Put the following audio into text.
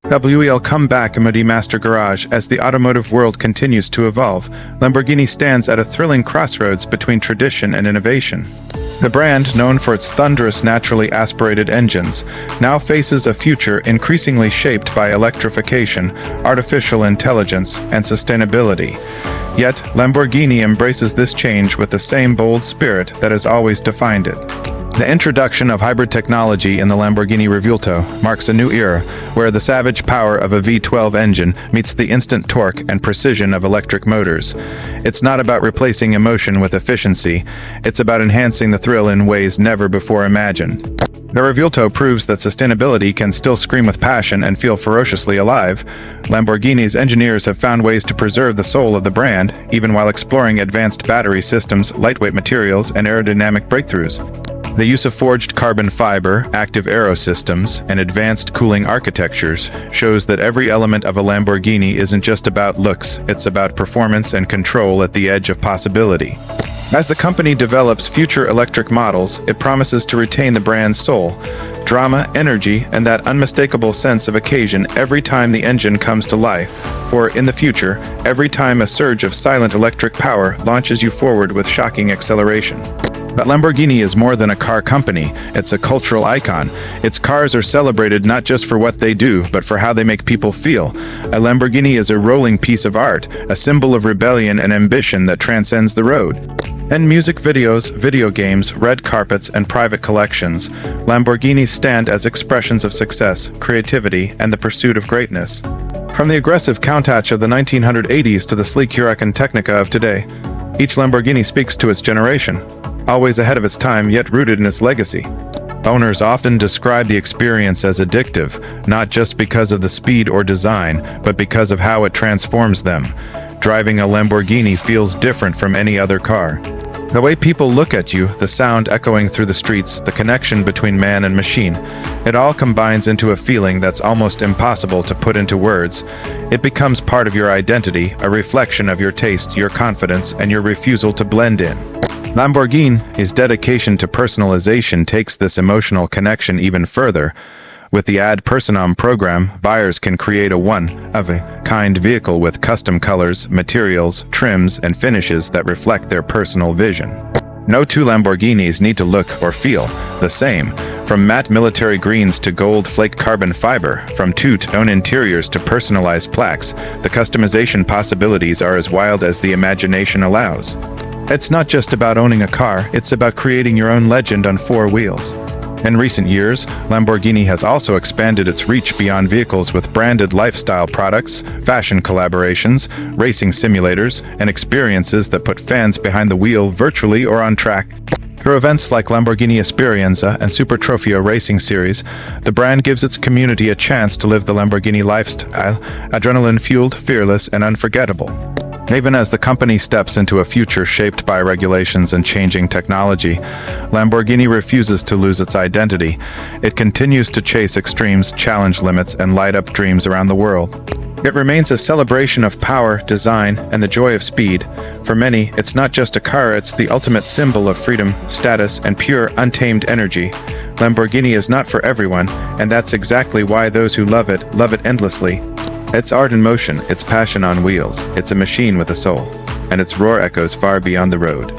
Welcome back, Amity Master Garage. As the automotive world continues to evolve, Lamborghini stands at a thrilling crossroads between tradition and innovation. The brand, known for its thunderous naturally aspirated engines, now faces a future increasingly shaped by electrification, artificial intelligence, and sustainability. Yet, Lamborghini embraces this change with the same bold spirit that has always defined it. The introduction of hybrid technology in the Lamborghini Revuelto marks a new era, where the savage power of a V12 engine meets the instant torque and precision of electric motors. It's not about replacing emotion with efficiency, it's about enhancing the thrill in ways never before imagined. The Revuelto proves that sustainability can still scream with passion and feel ferociously alive. Lamborghini's engineers have found ways to preserve the soul of the brand, even while exploring advanced battery systems, lightweight materials, and aerodynamic breakthroughs. The use of forged carbon fiber, active aero systems, and advanced cooling architectures shows that every element of a Lamborghini isn't just about looks, it's about performance and control at the edge of possibility. As the company develops future electric models, it promises to retain the brand's soul, drama, energy, and that unmistakable sense of occasion every time the engine comes to life. For, in the future, every time a surge of silent electric power launches you forward with shocking acceleration. But Lamborghini is more than a car company, it's a cultural icon. Its cars are celebrated not just for what they do, but for how they make people feel. A Lamborghini is a rolling piece of art, a symbol of rebellion and ambition that transcends the road. In music videos, video games, red carpets, and private collections, Lamborghinis stand as expressions of success, creativity, and the pursuit of greatness. From the aggressive Countach of the 1980s to the sleek Huracán Technica of today, each Lamborghini speaks to its generation. Always ahead of its time, yet rooted in its legacy. Owners often describe the experience as addictive, not just because of the speed or design, but because of how it transforms them. Driving a Lamborghini feels different from any other car. The way people look at you, the sound echoing through the streets, the connection between man and machine, it all combines into a feeling that's almost impossible to put into words. It becomes part of your identity, a reflection of your taste, your confidence, and your refusal to blend in. Lamborghini's dedication to personalization takes this emotional connection even further. With the Ad Personam program, buyers can create a one-of-a-kind vehicle with custom colors, materials, trims, and finishes that reflect their personal vision. No two Lamborghinis need to look or feel the same. From matte military greens to gold flake carbon fiber, from two-tone interiors to personalized plaques, the customization possibilities are as wild as the imagination allows. It's not just about owning a car, it's about creating your own legend on four wheels. In recent years, Lamborghini has also expanded its reach beyond vehicles with branded lifestyle products, fashion collaborations, racing simulators, and experiences that put fans behind the wheel virtually or on track. Through events like Lamborghini Esperienza and Super Trofeo Racing Series, the brand gives its community a chance to live the Lamborghini lifestyle, adrenaline-fueled, fearless, and unforgettable. Even as the company steps into a future shaped by regulations and changing technology, Lamborghini refuses to lose its identity. It continues to chase extremes, challenge limits, and light up dreams around the world. It remains a celebration of power, design, and the joy of speed. For many, it's not just a car, it's the ultimate symbol of freedom, status, and pure, untamed energy. Lamborghini is not for everyone, and that's exactly why those who love it endlessly. It's art in motion, it's passion on wheels, it's a machine with a soul, and its roar echoes far beyond the road.